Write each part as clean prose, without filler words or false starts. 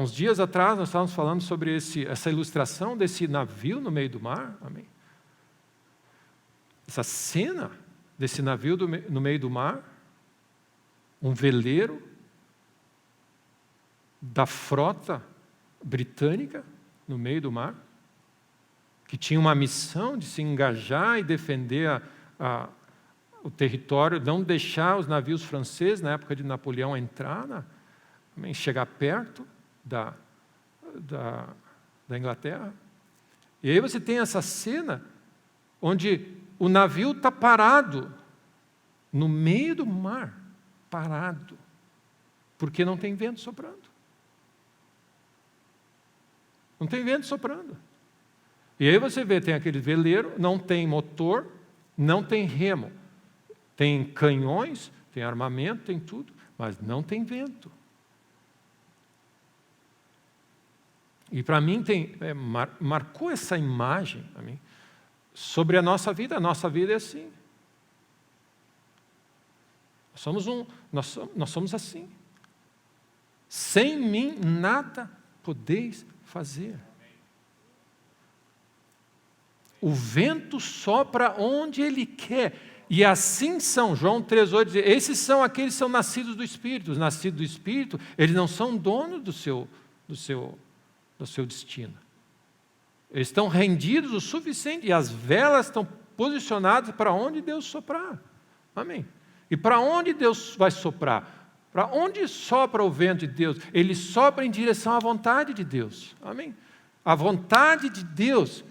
uns dias atrás nós estávamos falando sobre essa ilustração desse navio no meio do mar. Amém? Essa cena desse navio no meio do mar, um veleiro da frota britânica no meio do mar, que tinha uma missão de se engajar e defender o território, não deixar os navios franceses, na época de Napoleão, entrar, chegar perto da Inglaterra. E aí você tem essa cena onde o navio está parado no meio do mar, parado, porque não tem vento soprando. Não tem vento soprando. E aí você vê, tem aquele veleiro, não tem motor, não tem remo. Tem canhões, tem armamento, tem tudo, mas não tem vento. E para mim marcou essa imagem a mim, sobre a nossa vida. A nossa vida é assim. Nós somos assim. Sem mim nada podeis fazer. O vento sopra onde ele quer. E assim são, João 3,8 diz, esses são aqueles que são nascidos do Espírito. Os nascidos do Espírito, eles não são donos do seu destino. Eles estão rendidos o suficiente, e as velas estão posicionadas para onde Deus soprar. Amém? E para onde Deus vai soprar? Para onde sopra o vento de Deus? Ele sopra em direção à vontade de Deus. Amém? A vontade de Deus,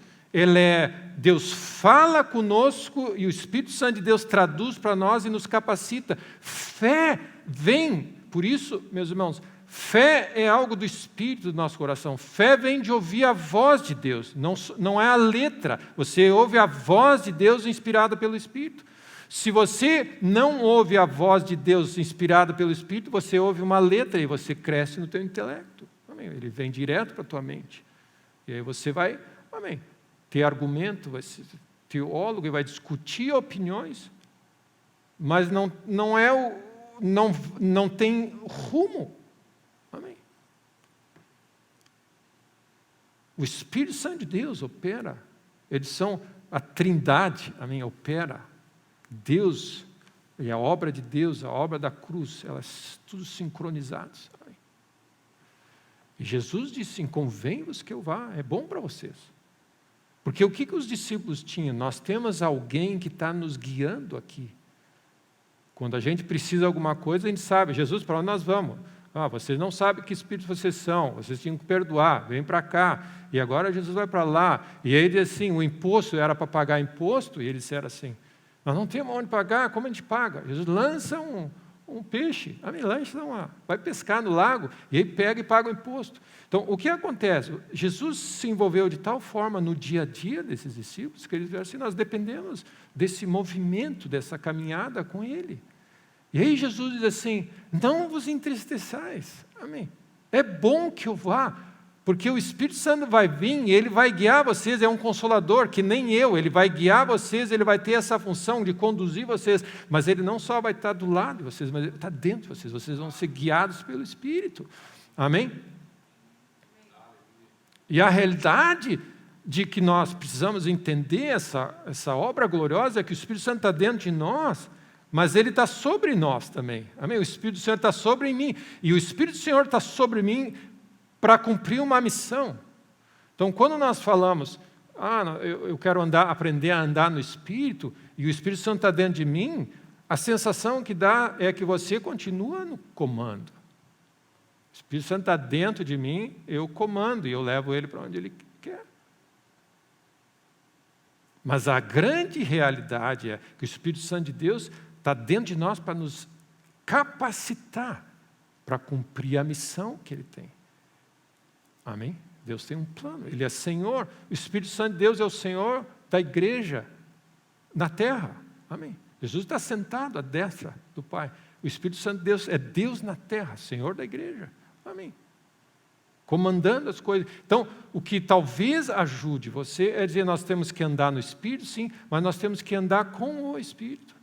Deus fala conosco e o Espírito Santo de Deus traduz para nós e nos capacita. Fé vem, por isso, meus irmãos, fé é algo do Espírito do nosso coração. Fé vem de ouvir a voz de Deus, não é a letra. Você ouve a voz de Deus inspirada pelo Espírito. Se você não ouve a voz de Deus inspirada pelo Espírito, você ouve uma letra e você cresce no teu intelecto. Amém? Ele vem direto para a tua mente. E aí você vai, amém, ter argumento, vai ser teólogo e vai discutir opiniões, mas não tem rumo. Amém? O Espírito Santo de Deus opera. Eles são a trindade, amém, opera. Deus e a obra de Deus, a obra da cruz, elas tudo sincronizadas. Amém? E Jesus disse, convém-vos que eu vá, é bom para vocês. Porque o que os discípulos tinham? Nós temos alguém que está nos guiando aqui. Quando a gente precisa de alguma coisa, a gente sabe, Jesus, para onde nós vamos? Vocês não sabem que espírito vocês são, vocês tinham que perdoar, vem para cá. E agora Jesus vai para lá. E aí ele diz assim, o imposto era para pagar imposto, e eles disseram assim, nós não temos onde pagar, como a gente paga? Jesus lança um peixe, vai pescar no lago, e aí pega e paga o imposto. Então, o que acontece? Jesus se envolveu de tal forma no dia a dia desses discípulos, que eles disseram assim, nós dependemos desse movimento, dessa caminhada com Ele. E aí Jesus diz assim, não vos entristeçais, amém? É bom que eu vá, porque o Espírito Santo vai vir e ele vai guiar vocês, é um consolador, que nem eu, ele vai guiar vocês, ele vai ter essa função de conduzir vocês, mas ele não só vai estar do lado de vocês, mas ele está dentro de vocês, vocês vão ser guiados pelo Espírito, amém? E a realidade de que nós precisamos entender essa obra gloriosa é que o Espírito Santo está dentro de nós, mas ele está sobre nós também, amém? O Espírito do Senhor está sobre mim, e o Espírito do Senhor está sobre mim, para cumprir uma missão. Então, quando nós falamos, eu quero aprender a andar no Espírito, e o Espírito Santo está dentro de mim, a sensação que dá é que você continua no comando. O Espírito Santo está dentro de mim, eu comando, e eu levo ele para onde ele quer. Mas a grande realidade é que o Espírito Santo de Deus está dentro de nós para nos capacitar para cumprir a missão que Ele tem. Amém? Deus tem um plano, Ele é Senhor, o Espírito Santo de Deus é o Senhor da igreja na terra. Amém? Jesus está sentado à destra do Pai. O Espírito Santo de Deus é Deus na terra, Senhor da igreja. Amém? Comandando as coisas. Então, o que talvez ajude você é dizer, nós temos que andar no Espírito, sim, mas nós temos que andar com o Espírito.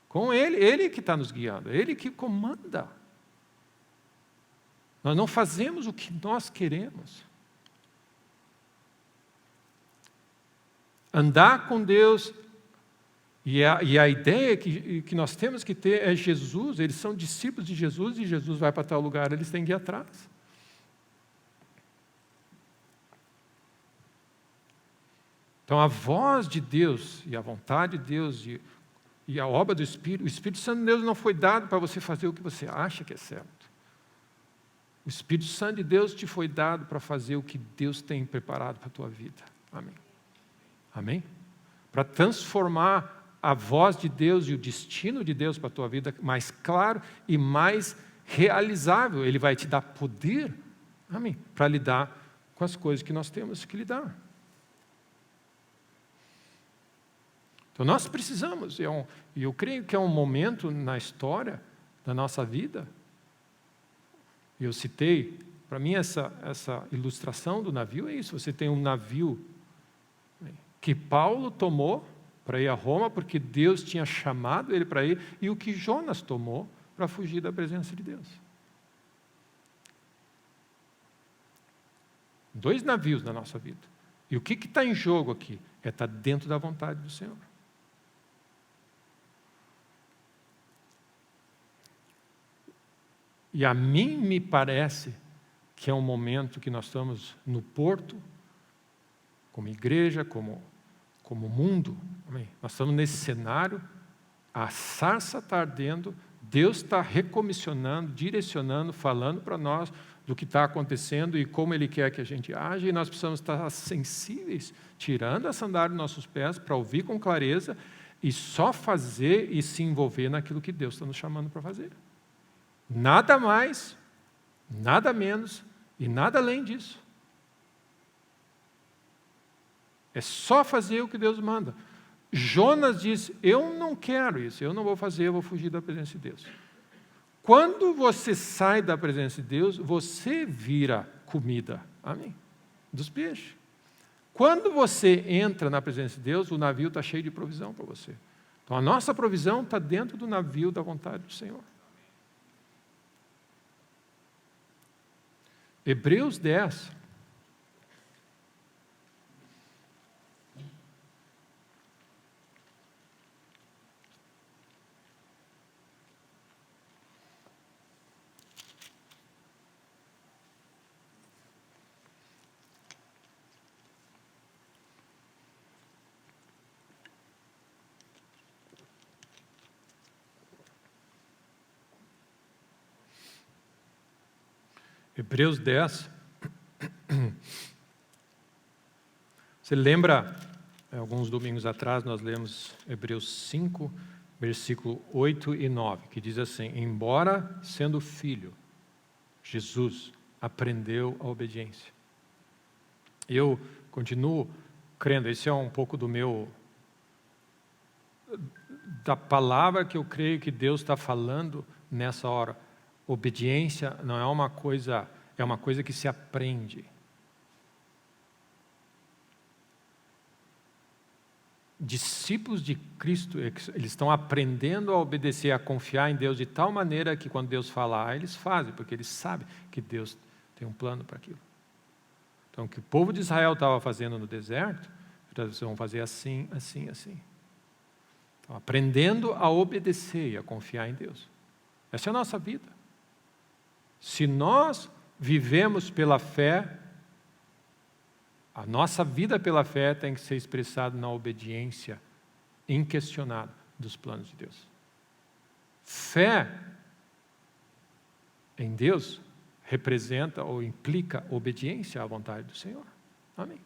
Com Ele, Ele que está nos guiando, Ele que comanda. Nós não fazemos o que nós queremos. Andar com Deus, e a ideia que nós temos que ter é Jesus. Eles são discípulos de Jesus e Jesus vai para tal lugar, eles têm que ir atrás. Então a voz de Deus e a vontade de Deus e a obra do Espírito, o Espírito Santo de Deus não foi dado para você fazer o que você acha que é certo. O Espírito Santo de Deus te foi dado para fazer o que Deus tem preparado para a tua vida. Amém. Amém? Para transformar a voz de Deus e o destino de Deus para a tua vida mais claro e mais realizável. Ele vai te dar poder, amém, para lidar com as coisas que nós temos que lidar. Então nós precisamos, e eu creio que é um momento na história da nossa vida. Eu citei, para mim essa ilustração do navio é isso. Você tem um navio que Paulo tomou para ir a Roma, porque Deus tinha chamado ele para ir, e o que Jonas tomou para fugir da presença de Deus. 2 navios na nossa vida. E o que está em jogo aqui? É estar dentro da vontade do Senhor. E a mim me parece que é um momento que nós estamos no porto, como igreja, como mundo. Amém? Nós estamos nesse cenário, a sarça está ardendo, Deus está recomissionando, direcionando, falando para nós do que está acontecendo e como Ele quer que a gente age, e nós precisamos estar sensíveis, tirando a sandália dos nossos pés para ouvir com clareza e só fazer e se envolver naquilo que Deus está nos chamando para fazer. Nada mais, nada menos e nada além disso. É só fazer o que Deus manda. Jonas disse, eu não quero isso, eu não vou fazer, eu vou fugir da presença de Deus. Quando você sai da presença de Deus, você vira comida, amém? Dos peixes. Quando você entra na presença de Deus, o navio está cheio de provisão para você. Então a nossa provisão está dentro do navio da vontade do Senhor. Hebreus 10. Hebreus 10. Você lembra, alguns domingos atrás, nós lemos Hebreus 5, versículo 8 e 9, que diz assim, embora sendo filho, Jesus aprendeu a obediência. Eu continuo crendo, esse é um pouco da palavra que eu creio que Deus está falando nessa hora. Obediência não é uma coisa, é uma coisa que se aprende. Discípulos de Cristo, eles estão aprendendo a obedecer, a confiar em Deus de tal maneira que quando Deus falar, eles fazem, porque eles sabem que Deus tem um plano para aquilo. Então, o que o povo de Israel estava fazendo no deserto, eles vão fazer assim, assim, assim. Então, aprendendo a obedecer e a confiar em Deus. Essa é a nossa vida. Se nós vivemos pela fé, a nossa vida pela fé tem que ser expressada na obediência inquestionada dos planos de Deus. Fé em Deus representa ou implica obediência à vontade do Senhor. Amém.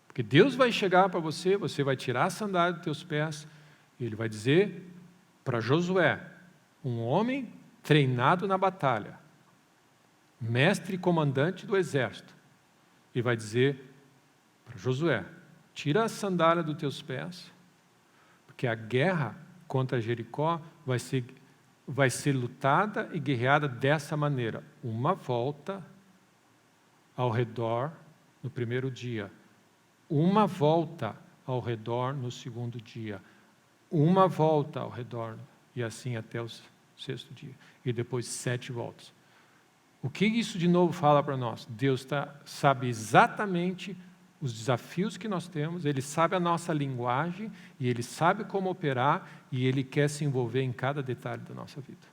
Porque Deus vai chegar para você, você vai tirar a sandália dos teus pés, e Ele vai dizer para Josué, um homem treinado na batalha, mestre e comandante do exército, e vai dizer para Josué, tira a sandália dos teus pés, porque a guerra contra Jericó vai ser lutada e guerreada dessa maneira, uma volta ao redor no primeiro dia, uma volta ao redor no segundo dia, uma volta ao redor, e assim até os sexto dia. E depois 7 voltas. O que isso de novo fala para nós? Deus sabe exatamente os desafios que nós temos, Ele sabe a nossa linguagem, e Ele sabe como operar, e Ele quer se envolver em cada detalhe da nossa vida.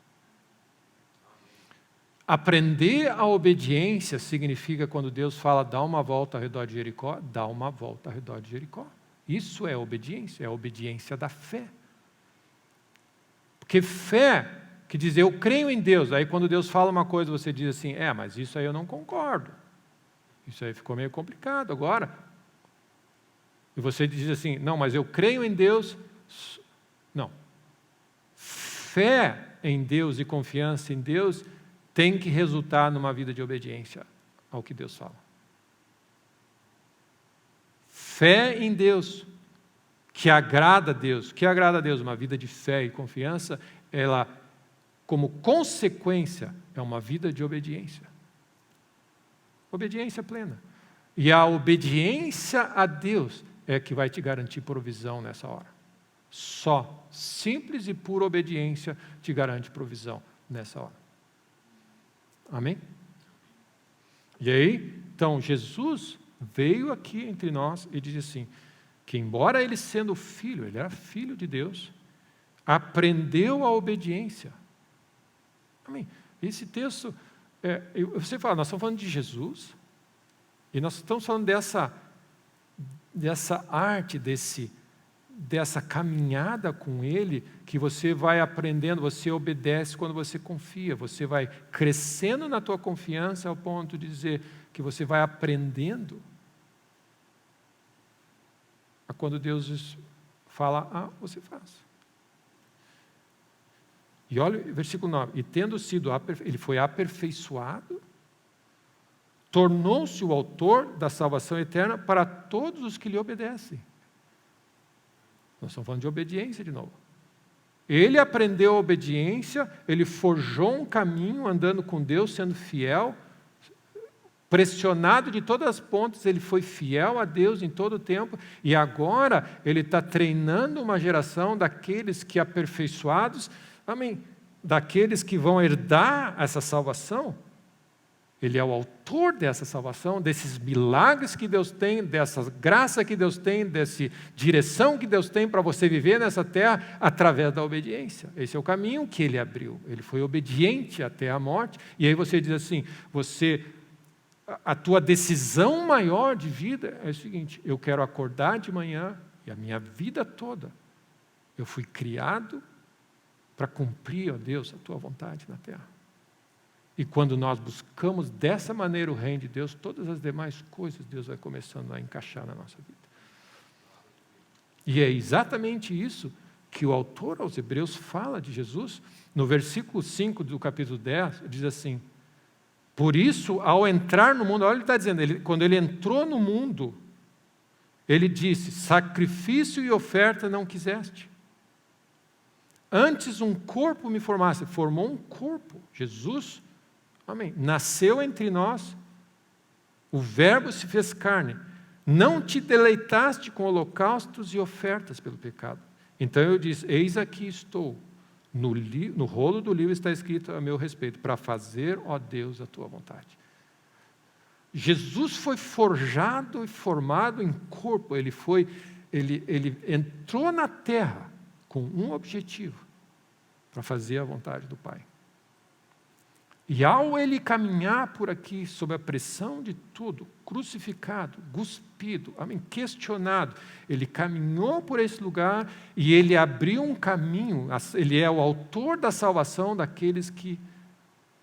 Aprender a obediência significa, quando Deus fala, dá uma volta ao redor de Jericó, dá uma volta ao redor de Jericó. Isso é obediência, é a obediência da fé. Porque fé, que diz, eu creio em Deus, aí quando Deus fala uma coisa, você diz assim, mas isso aí eu não concordo. Isso aí ficou meio complicado agora. E você diz assim, não, mas eu creio em Deus. Não. Fé em Deus e confiança em Deus tem que resultar numa vida de obediência ao que Deus fala. Fé em Deus, que agrada a Deus. Que agrada a Deus? Uma vida de fé e confiança, ela, como consequência, é uma vida de obediência. Obediência plena. E a obediência a Deus é que vai te garantir provisão nessa hora. Só simples e pura obediência te garante provisão nessa hora. Amém? E aí, então, Jesus veio aqui entre nós e disse assim, que embora ele sendo filho, ele era filho de Deus, aprendeu a obediência. Amém? Esse texto, você fala, nós estamos falando de Jesus, e nós estamos falando dessa arte, dessa caminhada com Ele, que você vai aprendendo, você obedece quando você confia, você vai crescendo na tua confiança ao ponto de dizer que você vai aprendendo a quando Deus fala, você faz. E olha o versículo 9, e tendo sido, ele foi aperfeiçoado, tornou-se o autor da salvação eterna para todos os que lhe obedecem. Nós estamos falando de obediência de novo. Ele aprendeu a obediência, ele forjou um caminho andando com Deus, sendo fiel, pressionado de todas as pontas, ele foi fiel a Deus em todo o tempo, e agora ele está treinando uma geração daqueles que aperfeiçoados, amém, daqueles que vão herdar essa salvação. Ele é o autor dessa salvação, desses milagres que Deus tem, dessa graça que Deus tem, dessa direção que Deus tem para você viver nessa terra através da obediência. Esse é o caminho que ele abriu. Ele foi obediente até a morte. E aí você diz assim, a tua decisão maior de vida é o seguinte, eu quero acordar de manhã e a minha vida toda eu fui criado para cumprir, ó Deus, a tua vontade na terra. E quando nós buscamos dessa maneira o reino de Deus, todas as demais coisas Deus vai começando a encaixar na nossa vida. E é exatamente isso que o autor aos Hebreus fala de Jesus. No versículo 5 do capítulo 10, diz assim, por isso, ao entrar no mundo, olha o que ele está dizendo, quando ele entrou no mundo, ele disse, sacrifício e oferta não quiseste. Antes um corpo me formasse, formou um corpo, Jesus, amém, nasceu entre nós, o verbo se fez carne, não te deleitaste com holocaustos e ofertas pelo pecado. Então eu disse, eis aqui estou, no rolo do livro está escrito a meu respeito, para fazer, ó Deus, a tua vontade. Jesus foi forjado e formado em corpo, ele entrou na terra com um objetivo, para fazer a vontade do Pai. E ao ele caminhar por aqui, sob a pressão de tudo, crucificado, cuspido, questionado, ele caminhou por esse lugar e ele abriu um caminho, ele é o autor da salvação daqueles que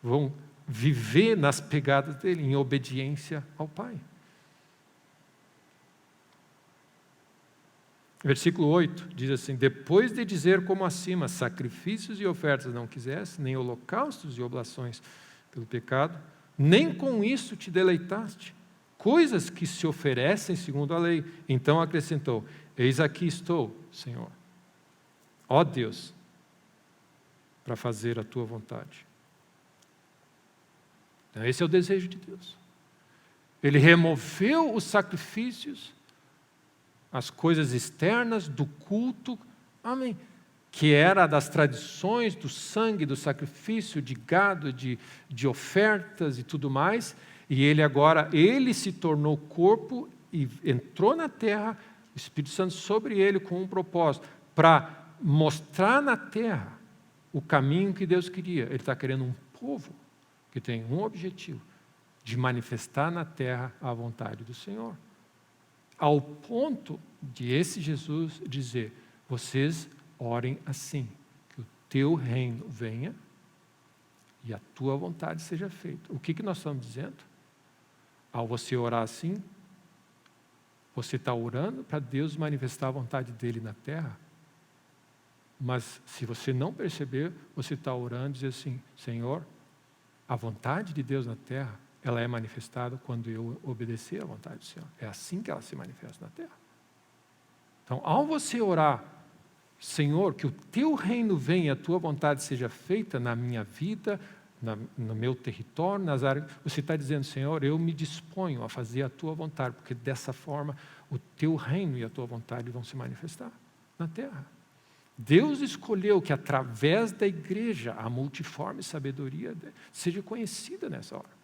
vão viver nas pegadas dele, em obediência ao Pai. Versículo 8 diz assim, depois de dizer como acima, sacrifícios e ofertas não quiseste, nem holocaustos e oblações pelo pecado, nem com isso te deleitaste, coisas que se oferecem segundo a lei. Então acrescentou, eis aqui estou, Senhor, ó Deus, para fazer a tua vontade. Então, esse é o desejo de Deus. Ele removeu os sacrifícios, as coisas externas do culto, amém, que era das tradições do sangue, do sacrifício de gado, de ofertas e tudo mais, e ele se tornou corpo e entrou na terra, o Espírito Santo sobre ele com um propósito, para mostrar na terra o caminho que Deus queria. Ele está querendo um povo que tem um objetivo, de manifestar na terra a vontade do Senhor. Ao ponto de esse Jesus dizer, vocês orem assim, que o teu reino venha e a tua vontade seja feita. O que nós estamos dizendo? Ao você orar assim, você está orando para Deus manifestar a vontade dele na terra. Mas se você não perceber, você está orando e dizer assim, Senhor, a vontade de Deus na terra, ela é manifestada quando eu obedecer à vontade do Senhor. É assim que ela se manifesta na terra. Então, ao você orar, Senhor, que o teu reino venha, a tua vontade seja feita na minha vida, no meu território, nas áreas, você está dizendo, Senhor, eu me disponho a fazer a tua vontade, porque dessa forma o teu reino e a tua vontade vão se manifestar na terra. Deus escolheu que através da igreja a multiforme sabedoria seja conhecida nessa hora.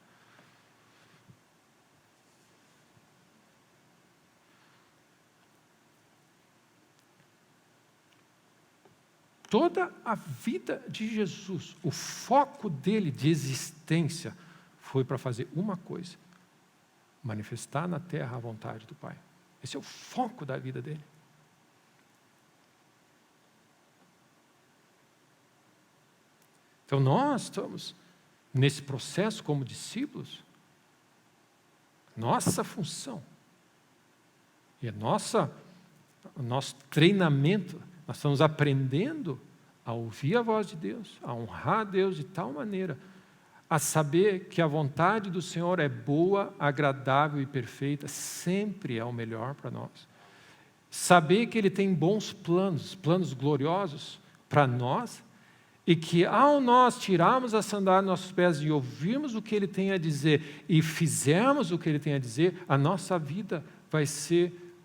Toda a vida de Jesus, o foco dele de existência foi para fazer uma coisa: manifestar na terra a vontade do Pai. Esse é o foco da vida dele. Então nós estamos nesse processo como discípulos. Nossa função e o nosso treinamento, nós estamos aprendendo a ouvir a voz de Deus, a honrar a Deus de tal maneira, a saber que a vontade do Senhor é boa, agradável e perfeita, sempre é o melhor para nós. Saber que Ele tem bons planos gloriosos para nós, e que ao nós tirarmos a sandália dos nossos pés e ouvirmos o que Ele tem a dizer e fizermos o que Ele tem a dizer, a nossa vida vai ser,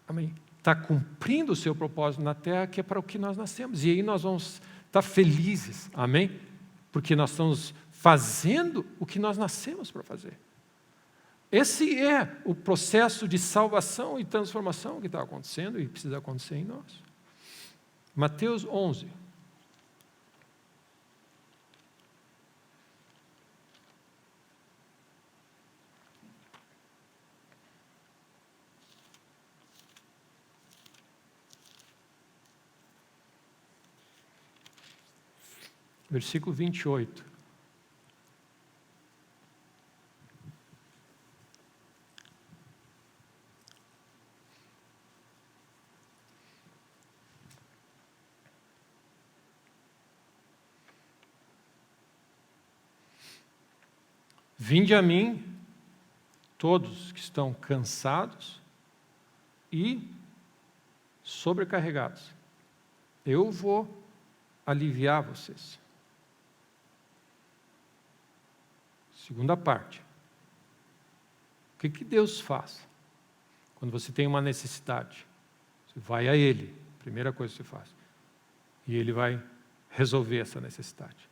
amém, está cumprindo o seu propósito na terra, que é para o que nós nascemos. E aí nós vamos estar felizes, amém? Porque nós estamos fazendo o que nós nascemos para fazer. Esse é o processo de salvação e transformação que está acontecendo e precisa acontecer em nós. Mateus 11. Versículo 28. Vinde a mim, todos que estão cansados e sobrecarregados. Eu vou aliviar vocês. Segunda parte. O que Deus faz? Quando você tem uma necessidade, você vai a Ele, primeira coisa que você faz. E Ele vai resolver essa necessidade.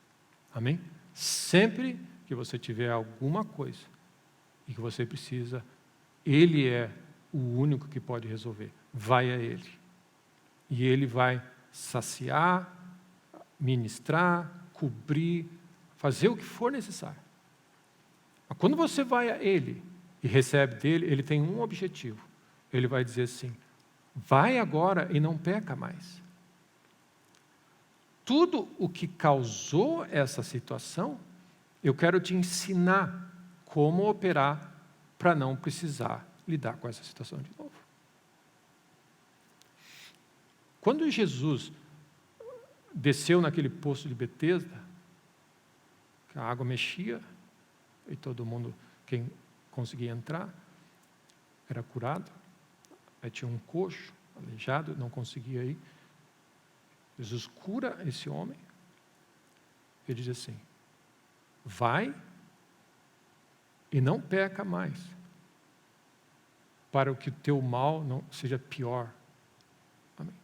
Amém? Sempre que você tiver alguma coisa e que você precisa, Ele é o único que pode resolver. Vai a Ele. E Ele vai saciar, ministrar, cobrir, fazer o que for necessário. Mas quando você vai a Ele e recebe dele, Ele tem um objetivo. Ele vai dizer assim, vai agora e não peca mais. Tudo o que causou essa situação, eu quero te ensinar como operar para não precisar lidar com essa situação de novo. Quando Jesus desceu naquele poço de Betesda, que a água mexia, e todo mundo, quem conseguia entrar, era curado. Aí tinha um coxo, aleijado, não conseguia ir. Jesus cura esse homem. Ele diz assim, vai e não peca mais, para que o teu mal não seja pior. Amém.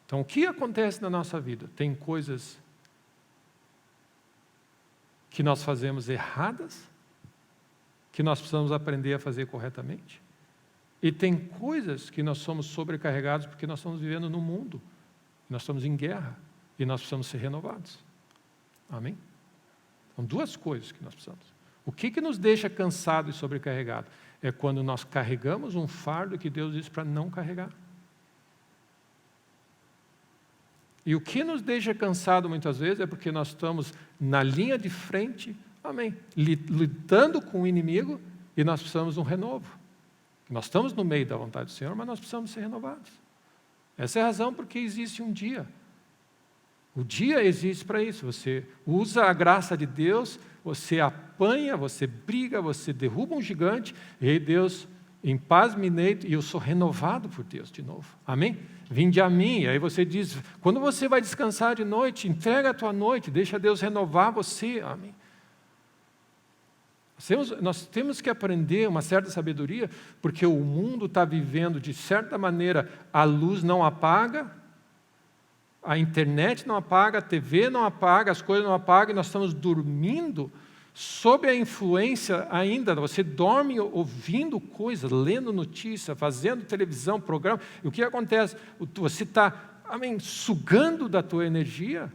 Então, o que acontece na nossa vida? Tem coisas que nós fazemos erradas, que nós precisamos aprender a fazer corretamente. E tem coisas que nós somos sobrecarregados porque nós estamos vivendo no mundo, nós estamos em guerra e nós precisamos ser renovados. Amém? São duas coisas que nós precisamos. O que nos deixa cansado e sobrecarregado? É quando nós carregamos um fardo que Deus disse para não carregar. E o que nos deixa cansado muitas vezes é porque nós estamos na linha de frente, amém, lutando com o inimigo e nós precisamos de um renovo. Nós estamos no meio da vontade do Senhor, mas nós precisamos ser renovados. Essa é a razão porque existe um dia. O dia existe para isso. Você usa a graça de Deus, você apanha, você briga, você derruba um gigante, e aí Deus, em paz me deito, e eu sou renovado por Deus de novo. Amém? Vinde a mim. E aí você diz, quando você vai descansar de noite, entrega a tua noite, deixa Deus renovar você. Amém? Nós temos que aprender uma certa sabedoria, porque o mundo está vivendo, de certa maneira, a luz não apaga, a internet não apaga, a TV não apaga, as coisas não apagam, e nós estamos dormindo sob a influência ainda. Você dorme ouvindo coisas, lendo notícia, fazendo televisão, programa. E o que acontece? Você está, sugando da tua energia.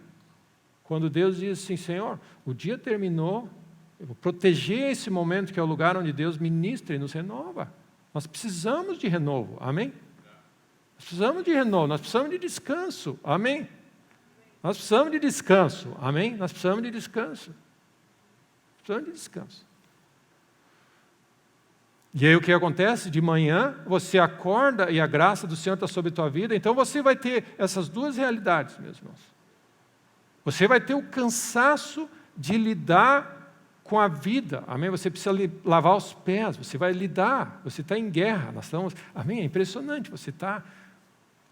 Quando Deus diz assim, Senhor, o dia terminou, eu vou proteger esse momento que é o lugar onde Deus ministra e nos renova. Nós precisamos de renovo, amém? Nós precisamos de renovo, nós precisamos de descanso, amém? Nós precisamos de descanso, amém? Nós precisamos de descanso. Precisamos de descanso. E aí o que acontece? De manhã você acorda e a graça do Senhor está sobre a tua vida, então você vai ter essas duas realidades, meus irmãos. Você vai ter o cansaço de lidar com a vida, amém? Você precisa lavar os pés, você vai lidar, você está em guerra, nós estamos, amém? É impressionante, você está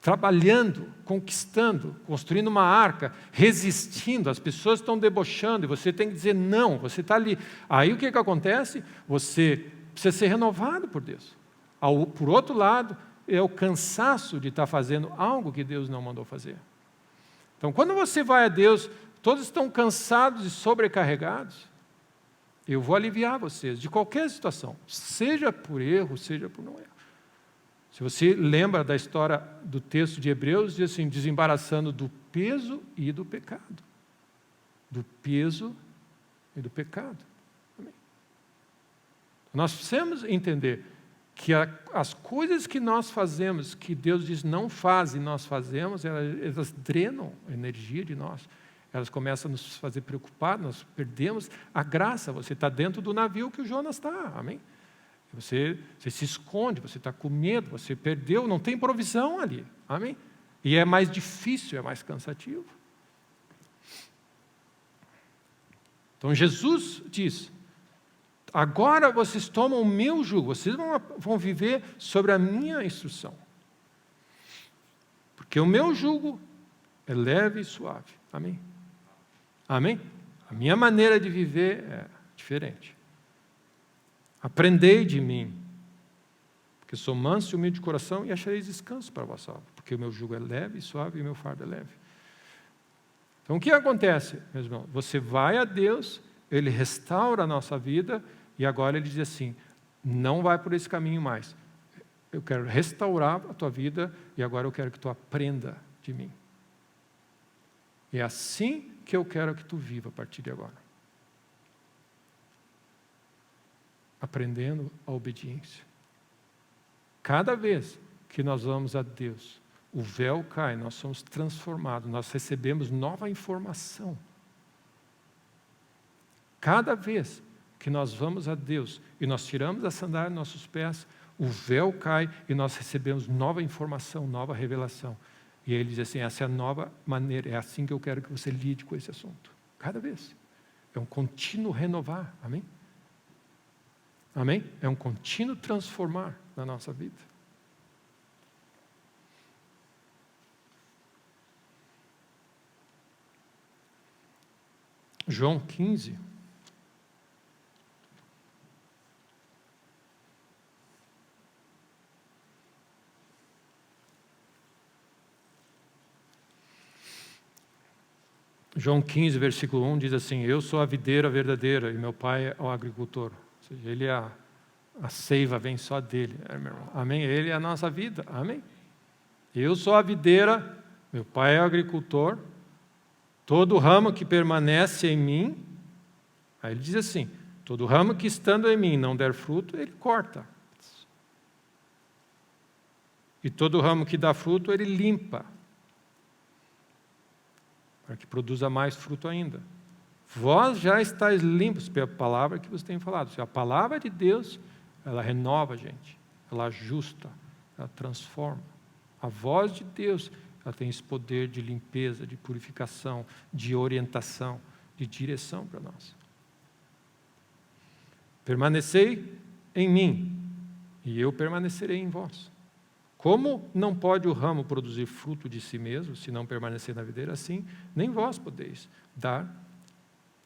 trabalhando, conquistando, construindo uma arca, resistindo, as pessoas estão debochando, e você tem que dizer não, você está ali. Aí o que acontece? Você precisa ser renovado por Deus. Por outro lado, é o cansaço de estar fazendo algo que Deus não mandou fazer. Então, quando você vai a Deus, todos estão cansados e sobrecarregados, eu vou aliviar vocês de qualquer situação, seja por erro, seja por não erro. Se você lembra da história do texto de Hebreus, diz assim, desembaraçando do peso e do pecado. Do peso e do pecado. Amém. Nós precisamos entender que as coisas que nós fazemos, que Deus diz não faz e nós fazemos, elas drenam a energia de nós. Elas começam a nos fazer preocupar, nós perdemos a graça. Você está dentro do navio que o Jonas está, amém? Você se esconde, você está com medo, você perdeu, não tem provisão ali, amém? E é mais difícil, é mais cansativo. Então Jesus diz, agora vocês tomam o meu jugo, vocês vão viver sobre a minha instrução. Porque o meu jugo é leve e suave, amém? Amém? A minha maneira de viver é diferente. Aprendei de mim, porque sou manso e humilde de coração e achareis descanso para a vossa alma, porque o meu jugo é leve e suave e o meu fardo é leve. Então o que acontece, meus irmãos? Você vai a Deus, Ele restaura a nossa vida e agora Ele diz assim, não vai por esse caminho mais. Eu quero restaurar a tua vida e agora eu quero que tu aprenda de mim. É assim que eu quero que tu viva a partir de agora. Aprendendo a obediência. Cada vez que nós vamos a Deus, o véu cai, nós somos transformados, nós recebemos nova informação. Cada vez que nós vamos a Deus e nós tiramos a sandália dos nossos pés, o véu cai e nós recebemos nova informação, nova revelação. E ele diz assim, essa é a nova maneira, é assim que eu quero que você lide com esse assunto. Cada vez. É um contínuo renovar, amém? Amém? É um contínuo transformar na nossa vida. João 15. João 15, versículo 1 diz assim: eu sou a videira verdadeira e meu pai é o agricultor. Ou seja, ele é a seiva vem só dele. Meu irmão. Amém? Ele é a nossa vida. Amém? Eu sou a videira, meu pai é o agricultor. Todo ramo que permanece em mim, aí ele diz assim, todo ramo que estando em mim não der fruto, ele corta. E todo ramo que dá fruto, ele limpa, para que produza mais fruto ainda. Vós já estáis limpos pela palavra que você tem falado. A palavra de Deus, ela renova a gente, ela ajusta, ela transforma. A voz de Deus, ela tem esse poder de limpeza, de purificação, de orientação, de direção para nós. Permanecei em mim, e eu permanecerei em vós. Como não pode o ramo produzir fruto de si mesmo, se não permanecer na videira, assim, nem vós podeis dar,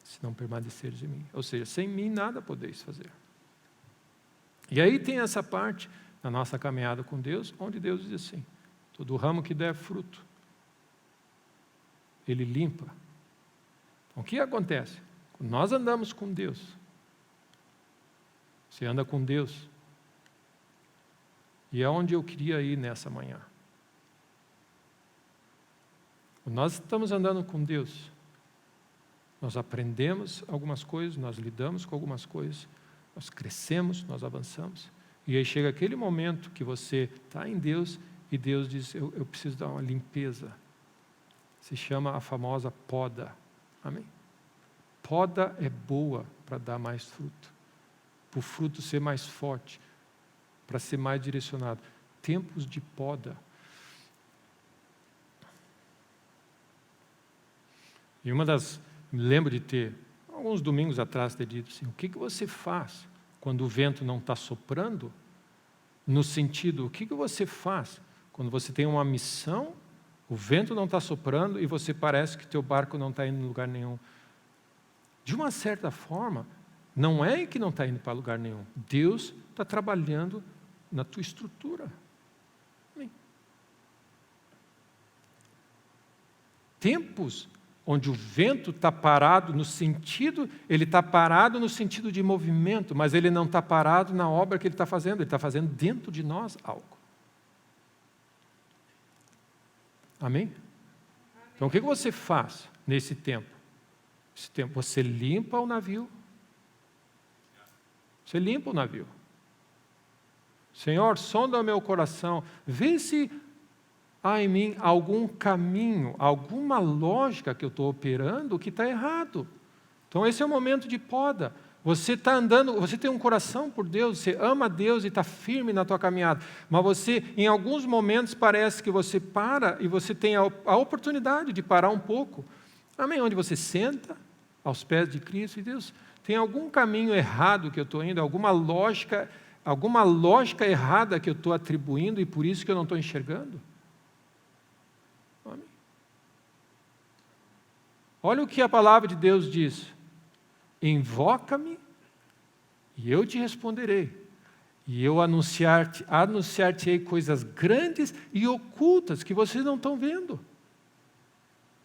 se não permaneceres em mim. Ou seja, sem mim nada podeis fazer. E aí tem essa parte na nossa caminhada com Deus, onde Deus diz assim, todo ramo que der fruto, Ele limpa. Então, o que acontece? Quando nós andamos com Deus, você anda com Deus, e é onde eu queria ir nessa manhã. Quando nós estamos andando com Deus, nós aprendemos algumas coisas, nós lidamos com algumas coisas, nós crescemos, nós avançamos, e aí chega aquele momento que você está em Deus, e Deus diz, eu preciso dar uma limpeza. Se chama a famosa poda. Amém? Poda é boa para dar mais fruto, para o fruto ser mais forte, para ser mais direcionado. Tempos de poda. E me lembro de ter, alguns domingos atrás, ter dito assim, o que você faz quando o vento não está soprando? No sentido, o que você faz quando você tem uma missão, o vento não está soprando e você parece que teu barco não está indo em lugar nenhum? De uma certa forma, não é que não está indo para lugar nenhum. Deus está trabalhando na tua estrutura. Amém. Tempos onde o vento está parado no sentido, ele está parado no sentido de movimento, mas ele não está parado na obra que ele está fazendo, ele está fazendo dentro de nós algo. Amém? Então o que você faz nesse tempo? Esse tempo, você limpa o navio. Você limpa o navio. Senhor, sonda o meu coração, vê se há em mim algum caminho, alguma lógica que eu estou operando que está errado. Então esse é o momento de poda. Você está andando, você tem um coração por Deus, você ama Deus e está firme na tua caminhada, mas você, em alguns momentos, parece que você para e você tem a oportunidade de parar um pouco. Amém? Onde você senta aos pés de Cristo e Deus, tem algum caminho errado que eu estou indo, alguma lógica errada que eu estou atribuindo e por isso que eu não estou enxergando? Amém? Olha o que a palavra de Deus diz. Invoca-me e eu te responderei. E eu anunciar-te-ei coisas grandes e ocultas que vocês não estão vendo.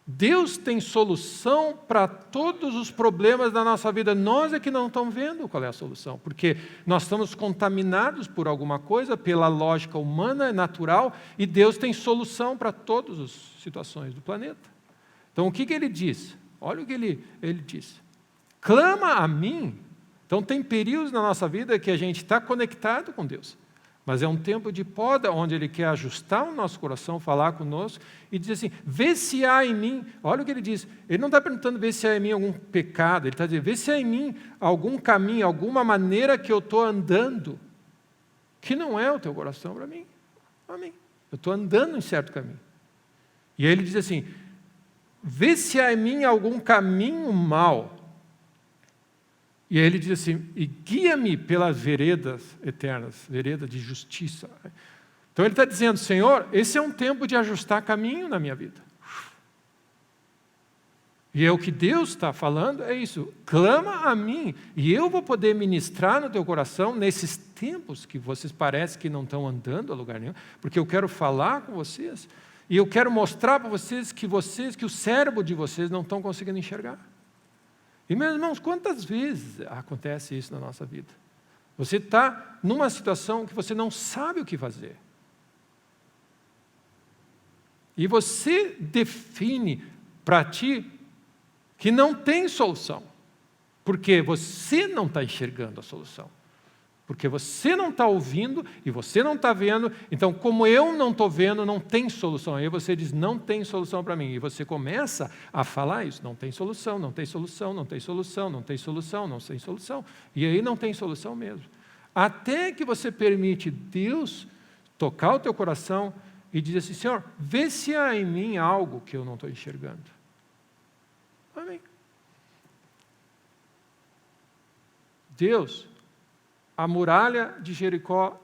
Deus tem solução para todos os problemas da nossa vida. Nós é que não estamos vendo qual é a solução, porque nós estamos contaminados por alguma coisa, pela lógica humana, natural, e Deus tem solução para todas as situações do planeta. Então, o que ele diz? Olha o que ele diz. Clama a mim. Então, tem períodos na nossa vida que a gente está conectado com Deus. Mas é um tempo de poda, onde Ele quer ajustar o nosso coração, falar conosco, e dizer assim, vê se há em mim, olha o que Ele diz, Ele não está perguntando ver se há em mim algum pecado, Ele está dizendo, vê se há em mim algum caminho, alguma maneira que eu estou andando, que não é o teu coração para mim. Amém. Eu estou andando em certo caminho. E aí Ele diz assim, vê se há em mim algum caminho mau. E aí ele diz assim, e guia-me pelas veredas eternas, vereda de justiça. Então ele está dizendo, Senhor, esse é um tempo de ajustar caminho na minha vida. E é o que Deus está falando, é isso, clama a mim, e eu vou poder ministrar no teu coração nesses tempos que vocês parecem que não estão andando a lugar nenhum, porque eu quero falar com vocês, E eu quero mostrar para vocês, que o cérebro de vocês não estão conseguindo enxergar. E, meus irmãos, quantas vezes acontece isso na nossa vida? Você está numa situação que você não sabe o que fazer. E você define para ti que não tem solução. Porque você não está enxergando a solução. Porque você não está ouvindo e você não está vendo. Então, como eu não estou vendo, não tem solução. Aí você diz, não tem solução para mim. E você começa a falar isso. Não tem solução, não tem solução, não tem solução, não tem solução, não tem solução. E aí não tem solução mesmo. Até que você permite Deus tocar o teu coração e dizer assim, Senhor, vê se há em mim algo que eu não estou enxergando. Amém. Deus, a muralha de Jericó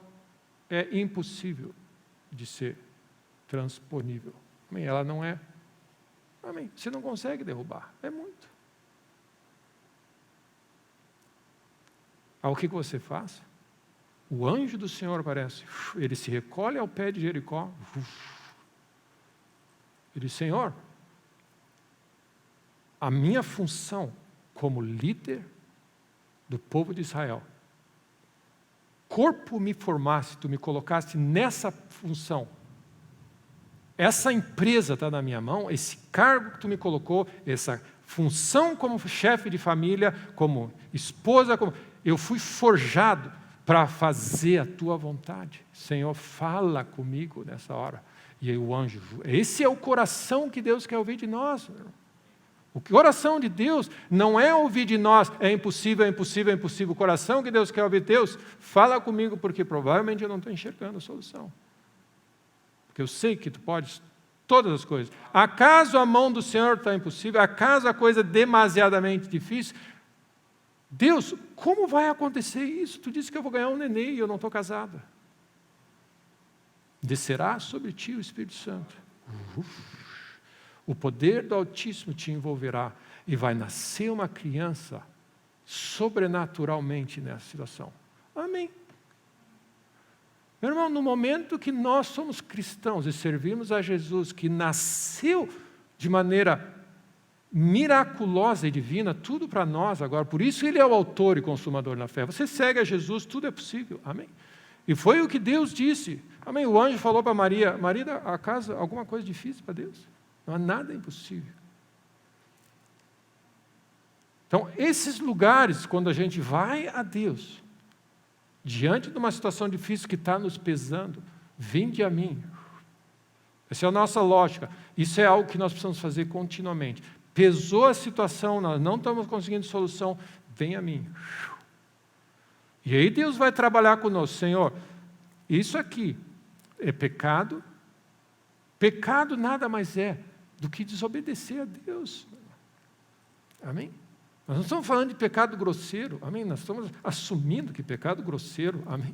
é impossível de ser transponível. Amém? Ela não é. Amém? Você não consegue derrubar. É muito. Aí o que você faz? O anjo do Senhor aparece. Ele se recolhe ao pé de Jericó. Ele diz, Senhor, a minha função como líder do povo de Israel, corpo me formasse, tu me colocasse nessa função, essa empresa está na minha mão, esse cargo que tu me colocou, essa função como chefe de família, como esposa, eu fui forjado para fazer a tua vontade. Senhor, fala comigo nessa hora. E aí o anjo, esse é o coração que Deus quer ouvir de nós. O coração de Deus não é ouvir de nós, é impossível, é impossível, é impossível. O coração que Deus quer ouvir de Deus, fala comigo, porque provavelmente eu não estou enxergando a solução. Porque eu sei que tu podes todas as coisas. Acaso a mão do Senhor está impossível? Acaso a coisa é demasiadamente difícil? Deus, como vai acontecer isso? Tu disse que eu vou ganhar um neném e eu não estou casada. Descerá sobre ti o Espírito Santo. O poder do Altíssimo te envolverá e vai nascer uma criança sobrenaturalmente nessa situação. Amém. Meu irmão, no momento que nós somos cristãos e servimos a Jesus, que nasceu de maneira miraculosa e divina, tudo para nós agora, por isso Ele é o autor e consumador na fé. Você segue a Jesus, tudo é possível. Amém. E foi o que Deus disse. Amém. O anjo falou para Maria, Maria, acaso alguma coisa difícil para Deus? Não há nada impossível. Então, esses lugares, quando a gente vai a Deus, diante de uma situação difícil que está nos pesando, vinde a mim. Essa é a nossa lógica. Isso é algo que nós precisamos fazer continuamente. Pesou a situação, nós não estamos conseguindo solução, vem a mim. E aí Deus vai trabalhar conosco. Senhor, isso aqui é pecado. Pecado nada mais é do que desobedecer a Deus. Amém? Nós não estamos falando de pecado grosseiro. Amém? Nós estamos assumindo que pecado grosseiro. Amém?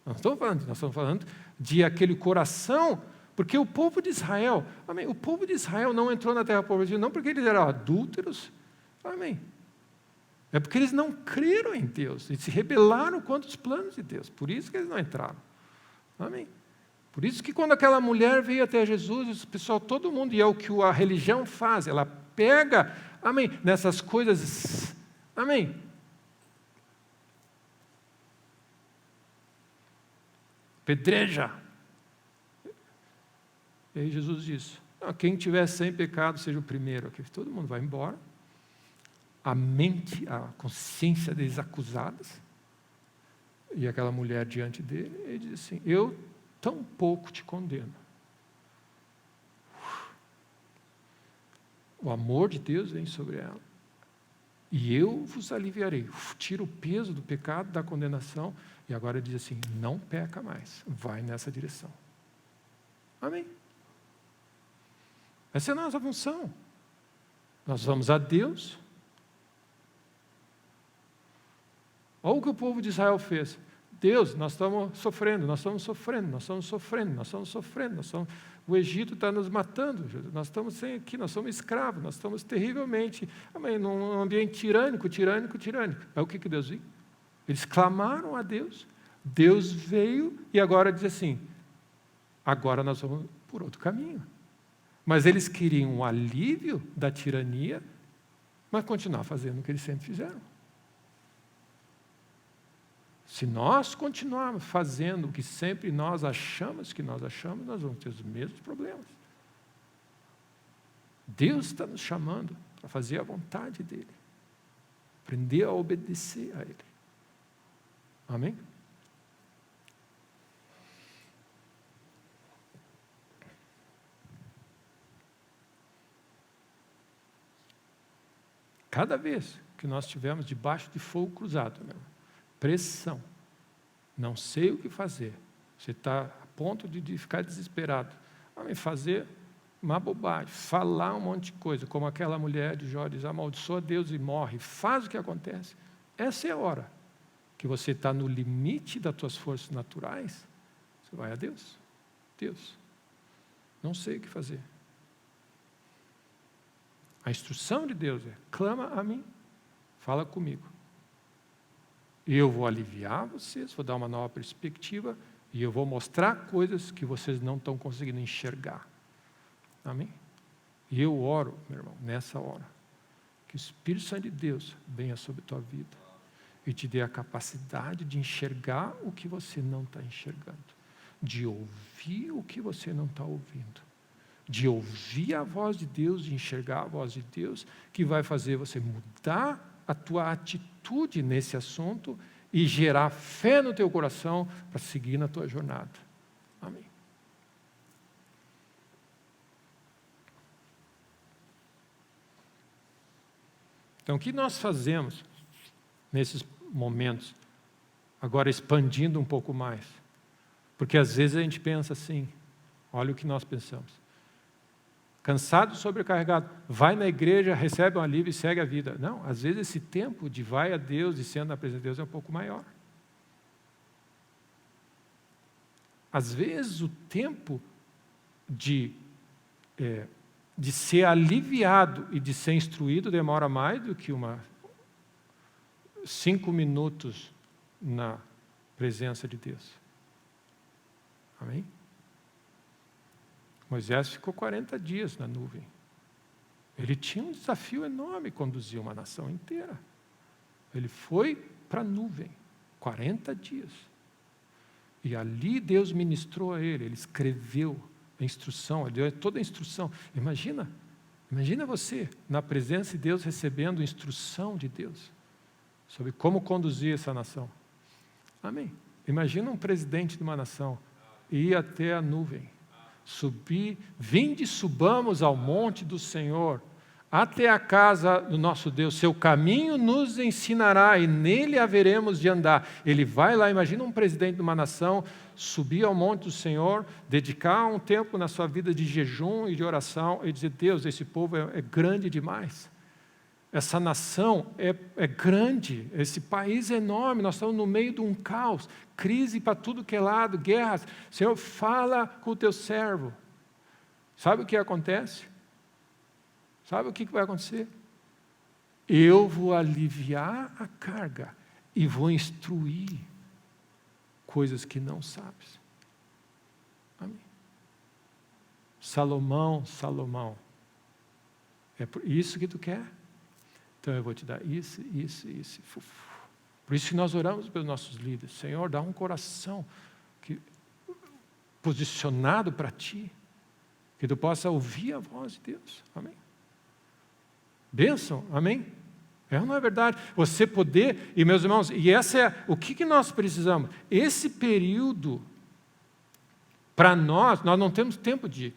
Nós estamos falando de aquele coração, porque o povo de Israel, amém? O povo de Israel não entrou na terra prometida, não porque eles eram adúlteros, amém? É porque eles não creram em Deus, eles se rebelaram contra os planos de Deus, por isso que eles não entraram. Amém? Por isso que quando aquela mulher veio até Jesus, o pessoal, todo mundo, e é o que a religião faz, ela pega, amém, nessas coisas, amém? Pedreja. E aí Jesus diz, quem tiver sem pecado seja o primeiro aqui. Todo mundo vai embora. A mente, a consciência deles acusadas. E aquela mulher diante dele, ele diz assim, eu tão pouco te condeno. O amor de Deus vem sobre ela. E eu vos aliviarei. Tira o peso do pecado, da condenação. E agora diz assim, não peca mais. Vai nessa direção. Amém. Essa é a nossa função. Nós vamos a Deus. Olha o que o povo de Israel fez. Deus, nós estamos sofrendo. O Egito está nos matando. Nós estamos sem aqui, nós somos escravos, nós estamos terrivelmente, amém, num ambiente tirânico. Aí o que Deus viu? Eles clamaram a Deus. Deus veio e agora diz assim, agora nós vamos por outro caminho. Mas eles queriam um alívio da tirania, mas continuar fazendo o que eles sempre fizeram. Se nós continuarmos fazendo o que sempre nós achamos que nós achamos, nós vamos ter os mesmos problemas. Deus está nos chamando para fazer a vontade dEle. Aprender a obedecer a Ele. Amém? Cada vez que nós estivermos debaixo de fogo cruzado, pressão, não sei o que fazer, você está a ponto de ficar desesperado, fazer uma bobagem, falar um monte de coisa, como aquela mulher de Jó diz, amaldiçoa Deus e morre, faz o que acontece. Essa é a hora que você está no limite das tuas forças naturais, você vai a Deus. Deus, não sei o que fazer. A instrução de Deus é, clama a mim, fala comigo. Eu vou aliviar vocês, vou dar uma nova perspectiva, e eu vou mostrar coisas que vocês não estão conseguindo enxergar. Amém? E eu oro, meu irmão, nessa hora, que o Espírito Santo de Deus venha sobre a tua vida e te dê a capacidade de enxergar o que você não está enxergando, de ouvir o que você não está ouvindo, de ouvir a voz de Deus, de enxergar a voz de Deus, que vai fazer você mudar a tua atitude nesse assunto e gerar fé no teu coração para seguir na tua jornada. Amém. Então, o que nós fazemos nesses momentos, agora expandindo um pouco mais? Porque às vezes a gente pensa assim, olha o que nós pensamos. Cansado, sobrecarregado, vai na igreja, recebe um alívio e segue a vida. Não, às vezes esse tempo de vai a Deus e sendo na presença de Deus é um pouco maior. Às vezes o tempo de ser aliviado e de ser instruído demora mais do que 5 minutos na presença de Deus. Amém? Moisés ficou 40 dias na nuvem. Ele tinha um desafio enorme conduzir uma nação inteira. Ele foi para a nuvem, 40 dias. E ali Deus ministrou a ele escreveu a instrução, ele deu toda a instrução. Imagina você na presença de Deus recebendo instrução de Deus sobre como conduzir essa nação. Amém? Imagina um presidente de uma nação ir até a nuvem, subir, vinde, subamos ao monte do Senhor, até a casa do nosso Deus, seu caminho nos ensinará e nele haveremos de andar. Ele vai lá, imagina um presidente de uma nação, subir ao monte do Senhor, dedicar um tempo na sua vida de jejum e de oração e dizer, Deus, esse povo é grande demais. Essa nação é grande, esse país é enorme, nós estamos no meio de um caos, crise para tudo que é lado, guerras. Senhor, fala com o teu servo. Sabe o que acontece? Sabe o que vai acontecer? Eu vou aliviar a carga e vou instruir coisas que não sabes. Amém. Salomão, é por isso que tu quer? Então eu vou te dar isso. Por isso que nós oramos pelos nossos líderes. Senhor, dá um coração posicionado para Ti, que tu possa ouvir a voz de Deus. Amém? Bênção, amém? É ou não é verdade? Você poder, e meus irmãos, e essa é o que nós precisamos. Esse período, para nós não temos tempo de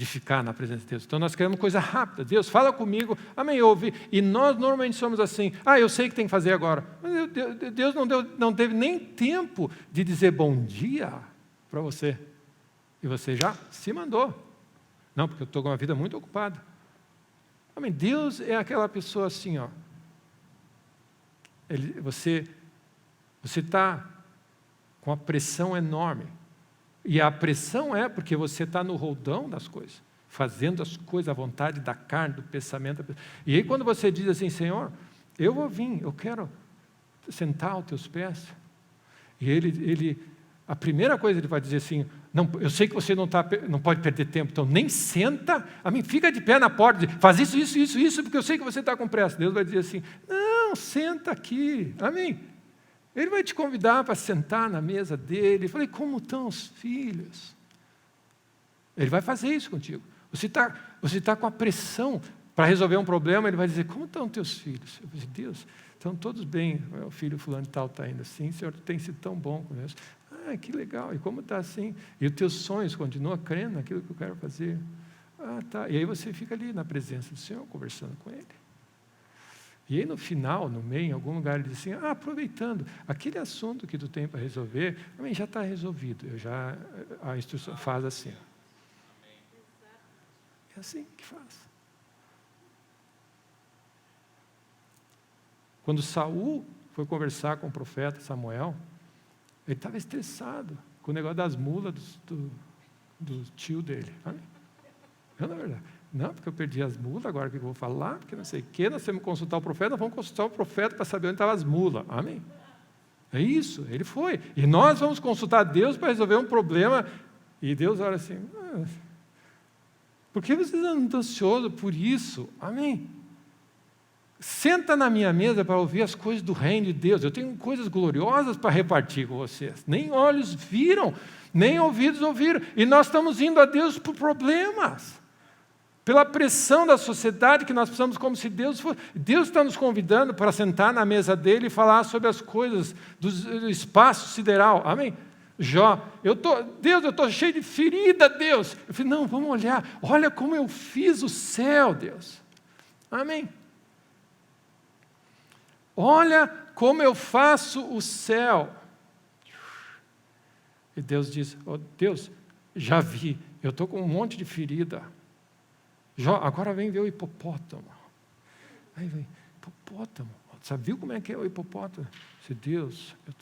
ficar na presença de Deus. Então nós queremos coisa rápida. Deus, fala comigo, amém, ouve. E nós normalmente somos assim, eu sei o que tem que fazer agora. Mas Deus não teve nem tempo de dizer bom dia para você. E você já se mandou. Não, porque eu estou com uma vida muito ocupada. Amém. Deus é aquela pessoa assim, você está com uma pressão enorme. E a pressão é porque você está no roldão das coisas, fazendo as coisas à vontade da carne, do pensamento. E aí quando você diz assim, Senhor, eu vou vir, eu quero sentar aos teus pés. E ele a primeira coisa ele vai dizer assim, não, eu sei que você não pode perder tempo, então nem senta, fica de pé na porta, faz isso, porque eu sei que você está com pressa. Deus vai dizer assim, não, senta aqui, amém? Ele vai te convidar para sentar na mesa dele. Eu falei, como estão os filhos? Ele vai fazer isso contigo. Você tá com a pressão para resolver um problema, ele vai dizer, como estão teus filhos? Eu falei, Deus, estão todos bem, o filho fulano de tal está indo assim, Senhor, tu tem sido tão bom com Deus. Ah, que legal, e como está assim? E os teus sonhos, continua crendo naquilo que eu quero fazer? Ah, tá. E aí você fica ali na presença do Senhor, conversando com Ele. E aí no final, no meio, em algum lugar, ele diz assim, aproveitando, aquele assunto que tu tem para resolver, já está resolvido, a instrução faz assim. É assim que faz. Quando Saul foi conversar com o profeta Samuel, ele estava estressado com o negócio das mulas do tio dele. Não, na verdade. Não, porque eu perdi as mulas, agora o que eu vou falar? Porque não sei o quê, nós temos que consultar o profeta, nós vamos consultar o profeta para saber onde estavam as mulas. Amém? É isso, ele foi. E nós vamos consultar Deus para resolver um problema. E Deus olha assim, por que vocês andam ansiosos por isso? Amém? Senta na minha mesa para ouvir as coisas do reino de Deus. Eu tenho coisas gloriosas para repartir com vocês. Nem olhos viram, nem ouvidos ouviram. E nós estamos indo a Deus por problemas. Pela pressão da sociedade que nós precisamos, como se Deus fosse. Deus está nos convidando para sentar na mesa dele e falar sobre as coisas do espaço sideral. Amém? Jó, Deus, eu estou cheio de ferida, Deus. Eu falei, não, vamos olhar. Olha como eu fiz o céu, Deus. Amém? Olha como eu faço o céu. E Deus diz, Deus, já vi, eu estou com um monte de ferida. Jó, agora vem ver o hipopótamo. Aí vem, hipopótamo. Você viu como é que é o hipopótamo? Disse, Deus, eu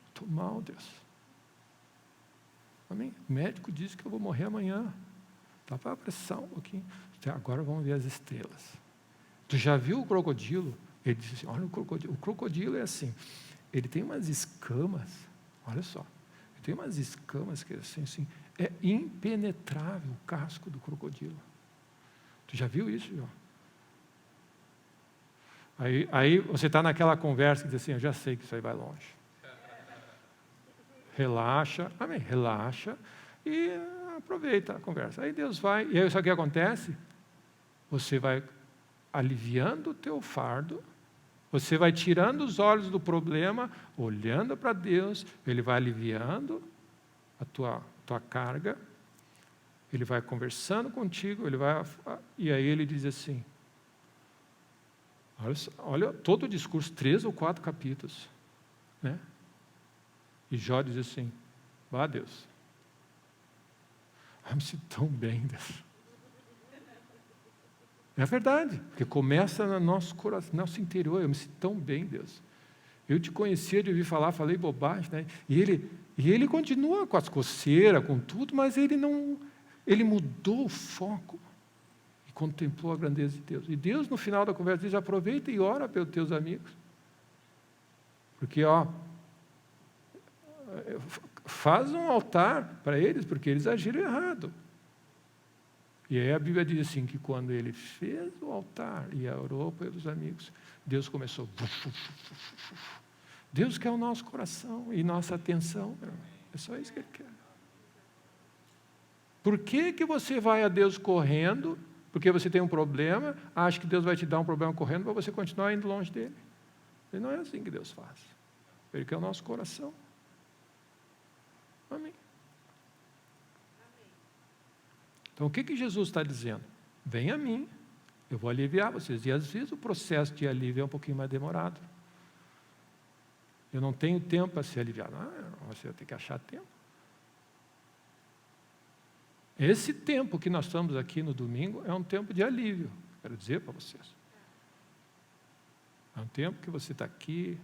estou mal, Deus. Amém? O médico disse que eu vou morrer amanhã. Está para a pressão um pouquinho. Agora vamos ver as estrelas. Tu já viu o crocodilo? Ele disse assim, olha o crocodilo é assim, ele tem umas escamas, olha só, ele tem umas escamas que assim, é impenetrável o casco do crocodilo. Tu já viu isso, João? Aí você está naquela conversa que diz assim, eu já sei que isso aí vai longe. Relaxa, amém, relaxa e aproveita a conversa. Aí Deus vai, e aí sabe o que acontece? Você vai aliviando o teu fardo, você vai tirando os olhos do problema, olhando para Deus, Ele vai aliviando a tua carga, Ele vai conversando contigo, e aí Ele diz assim, olha todo o discurso, 3 ou 4 capítulos, né? E Jó diz assim, vá Deus, eu me sinto tão bem, Deus. É verdade, porque começa no nosso coração, no nosso interior. Eu me sinto tão bem, Deus. Eu te conhecia de ouvir falar, falei bobagem, né? E ele continua com as coceiras, com tudo, mas ele mudou o foco e contemplou a grandeza de Deus. E Deus, no final da conversa, diz, aproveita e ora pelos teus amigos. Porque, faz um altar para eles, porque eles agiram errado. E aí a Bíblia diz assim, que quando ele fez o altar e orou pelos amigos, Deus começou. Deus quer o nosso coração e nossa atenção. É só isso que Ele quer. Por que você vai a Deus correndo? Porque você tem um problema, acha que Deus vai te dar um problema correndo para você continuar indo longe dele. E não é assim que Deus faz. Ele quer o nosso coração. Amém. Então, o que Jesus está dizendo? Vem a mim, eu vou aliviar vocês. E, às vezes, o processo de alívio é um pouquinho mais demorado. Eu não tenho tempo para ser aliviado. Você vai ter que achar tempo. Esse tempo que nós estamos aqui no domingo é um tempo de alívio, quero dizer para vocês. É um tempo que você está aqui.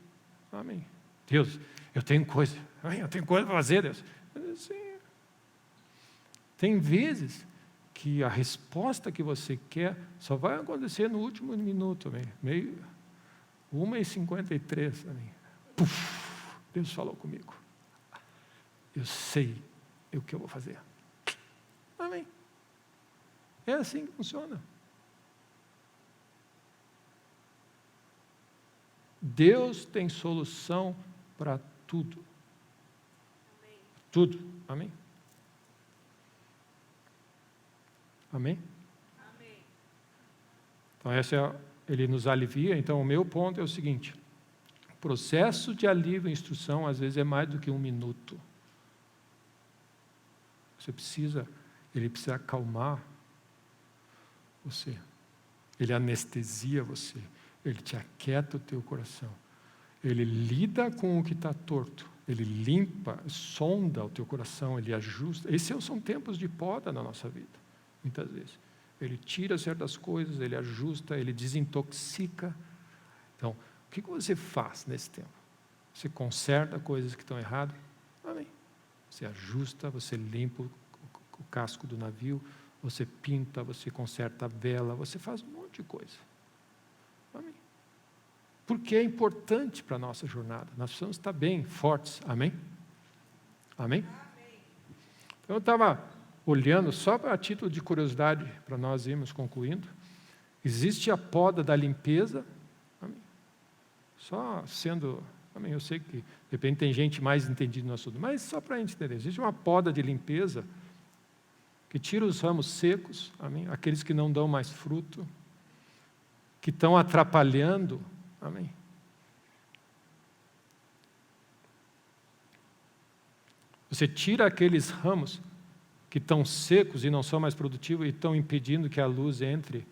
Amém. Deus, eu tenho coisa para fazer, Deus. Sim. Tem vezes que a resposta que você quer só vai acontecer no último minuto, 1h53. Puf, Deus falou comigo. Eu sei o que eu vou fazer. Amém. É assim que funciona. Deus tem solução para tudo. Amém. Tudo. Amém? Amém? Amém. Então, ele nos alivia. Então, o meu ponto é o seguinte: o processo de alívio e instrução, às vezes, é mais do que 1 minuto. Ele precisa acalmar você. Ele anestesia você. Ele te aquieta o teu coração. Ele lida com o que está torto. Ele limpa, sonda o teu coração, ele ajusta. Esses são tempos de poda na nossa vida, muitas vezes. Ele tira certas coisas, ele ajusta, ele desintoxica. Então, o que você faz nesse tempo? Você conserta coisas que estão erradas? Amém. Você ajusta, você limpa o casco do navio, você pinta, você conserta a vela, você faz um monte de coisa. Amém. Porque é importante para a nossa jornada. Nós precisamos estar bem, fortes. Amém? Amém? Então eu estava olhando, só a título de curiosidade, para nós irmos concluindo. Existe a poda da limpeza. Amém? Só sendo... Amém? Eu sei que, de repente, tem gente mais entendida no assunto, mas só para a gente entender. Existe uma poda de limpeza que tira os ramos secos, amém? Aqueles que não dão mais fruto, que estão atrapalhando, amém? Você tira aqueles ramos que estão secos e não são mais produtivos e estão impedindo que a luz entre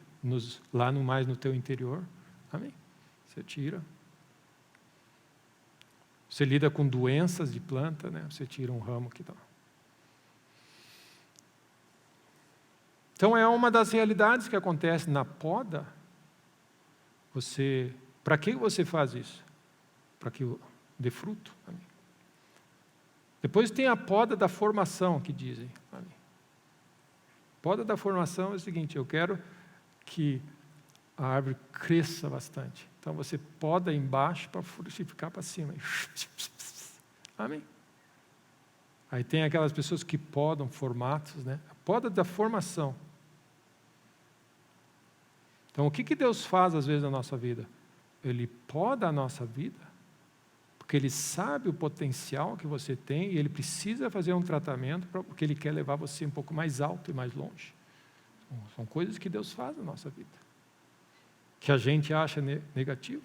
lá mais no teu interior, amém? Você tira. Você lida com doenças de planta, né? Você tira um ramo que dá. Então é uma das realidades que acontece na poda. Para que você faz isso? Para que dê fruto. Amém. Depois tem a poda da formação, que dizem. Amém. Poda da formação é o seguinte: eu quero que a árvore cresça bastante. Então você poda embaixo para frutificar para cima. Amém. Aí tem aquelas pessoas que podam formatos, né? A poda da formação. Então, o que Deus faz às vezes na nossa vida? Ele poda a nossa vida, porque Ele sabe o potencial que você tem e Ele precisa fazer um tratamento porque Ele quer levar você um pouco mais alto e mais longe. São coisas que Deus faz na nossa vida, que a gente acha negativo.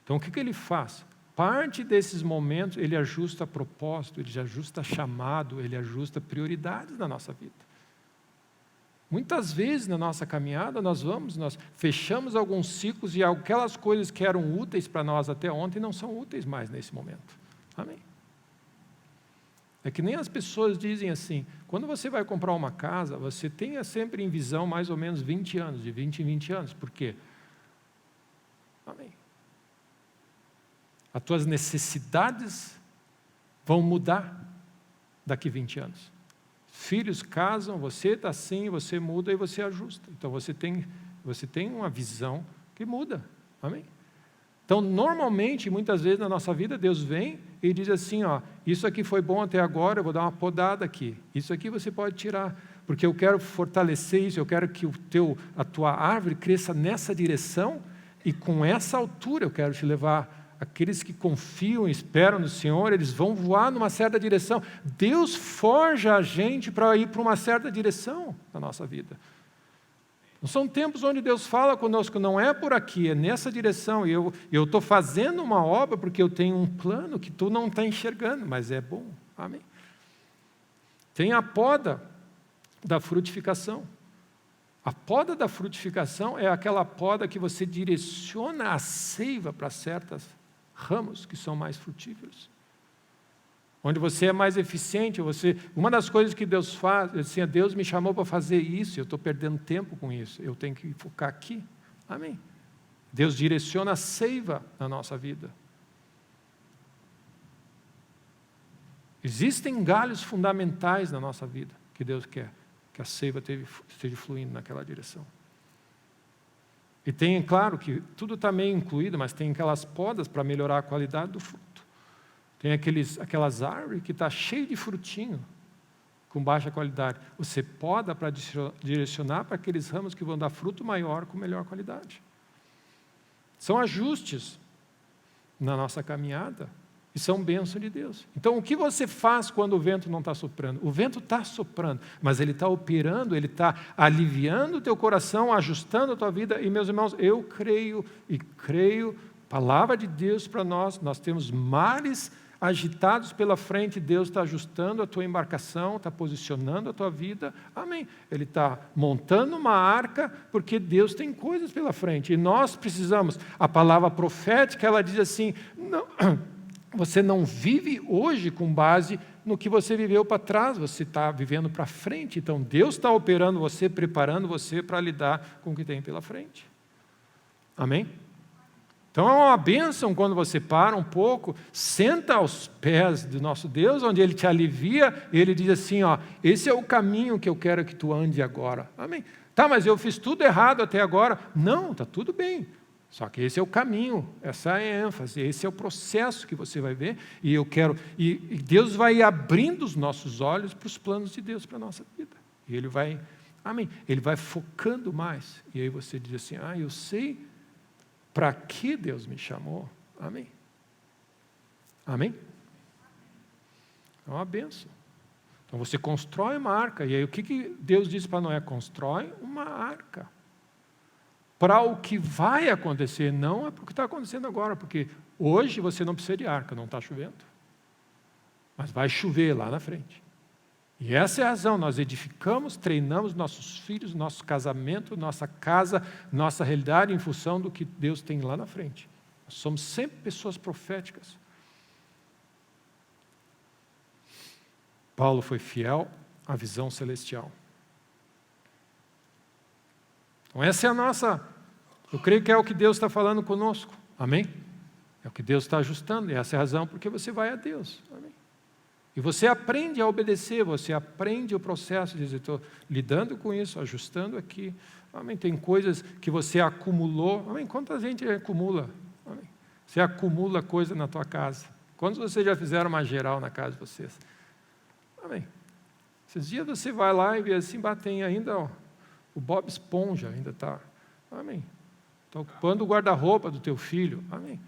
Então, o que Ele faz? Parte desses momentos, Ele ajusta propósito, Ele ajusta chamado, Ele ajusta prioridades na nossa vida. Muitas vezes na nossa caminhada nós fechamos alguns ciclos e aquelas coisas que eram úteis para nós até ontem não são úteis mais nesse momento. Amém? É que nem as pessoas dizem assim: quando você vai comprar uma casa, você tenha sempre em visão mais ou menos 20 anos, de 20 em 20 anos. Por quê? Amém. As tuas necessidades vão mudar daqui 20 anos. Filhos casam, você está assim, você muda e você ajusta. Então você tem uma visão que muda. Amém? Então, normalmente, muitas vezes na nossa vida, Deus vem e diz assim: ó, isso aqui foi bom até agora, eu vou dar uma podada aqui. Isso aqui você pode tirar, porque eu quero fortalecer isso, eu quero que a tua árvore cresça nessa direção e com essa altura eu quero te levar. Aqueles que confiam e esperam no Senhor, eles vão voar numa certa direção. Deus forja a gente para ir para uma certa direção na nossa vida. Não são tempos onde Deus fala conosco: não é por aqui, é nessa direção. E eu estou fazendo uma obra porque eu tenho um plano que tu não está enxergando, mas é bom. Amém? Tem a poda da frutificação. A poda da frutificação é aquela poda que você direciona a seiva para certas ramos que são mais frutíferos, onde você é mais eficiente. Uma das coisas que Deus faz, assim, Deus me chamou para fazer isso, eu estou perdendo tempo com isso, eu tenho que focar aqui. Amém? Deus direciona a seiva na nossa vida. Existem galhos fundamentais na nossa vida que Deus quer que a seiva esteja fluindo naquela direção. E tem, claro, que tudo está meio incluído, mas tem aquelas podas para melhorar a qualidade do fruto. Tem aquelas árvores que estão cheias de frutinho, com baixa qualidade. Você poda para direcionar para aqueles ramos que vão dar fruto maior com melhor qualidade. São ajustes na nossa caminhada e são bênção de Deus. Então, o que você faz quando o vento não está soprando? O vento está soprando, mas ele está operando, ele está aliviando o teu coração, ajustando a tua vida. E, meus irmãos, eu creio, palavra de Deus para nós temos mares agitados pela frente, Deus está ajustando a tua embarcação, está posicionando a tua vida, amém. Ele está montando uma arca, porque Deus tem coisas pela frente, e nós precisamos, a palavra profética, ela diz assim, não, você não vive hoje com base no que você viveu para trás, você está vivendo para frente, então Deus está operando você, preparando você para lidar com o que tem pela frente, amém? Então é uma bênção quando você para um pouco, senta aos pés do nosso Deus, onde Ele te alivia, e Ele diz assim, esse é o caminho que eu quero que tu ande agora. Amém? Tá, mas eu fiz tudo errado até agora. Não, está tudo bem. Só que esse é o caminho, essa é a ênfase, esse é o processo que você vai ver, e Deus vai abrindo os nossos olhos para os planos de Deus para a nossa vida. E Ele vai, amém, Ele vai focando mais. E aí você diz assim, eu sei para que Deus me chamou? Amém? Amém? É uma bênção. Então você constrói uma arca. E aí o que Deus diz para Noé? Constrói uma arca. Para o que vai acontecer, não é para o que está acontecendo agora, porque hoje você não precisa de arca, não está chovendo. Mas vai chover lá na frente. E essa é a razão, nós edificamos, treinamos nossos filhos, nosso casamento, nossa casa, nossa realidade em função do que Deus tem lá na frente. Nós somos sempre pessoas proféticas. Paulo foi fiel à visão celestial. Então essa é a nossa, eu creio que é o que Deus está falando conosco, amém? É o que Deus está ajustando, e essa é a razão porque você vai a Deus, amém? E você aprende a obedecer, você aprende o processo de dizer, estou lidando com isso, ajustando aqui. Amém? Tem coisas que você acumulou. Amém? Quanta gente acumula? Amém? Você acumula coisa na tua casa. Quantos vocês já fizeram uma geral na casa de vocês? Amém? Esses dias você vai lá e vê assim, tem ainda o Bob Esponja, ainda está. Amém? Está ocupando o guarda-roupa do teu filho. Amém?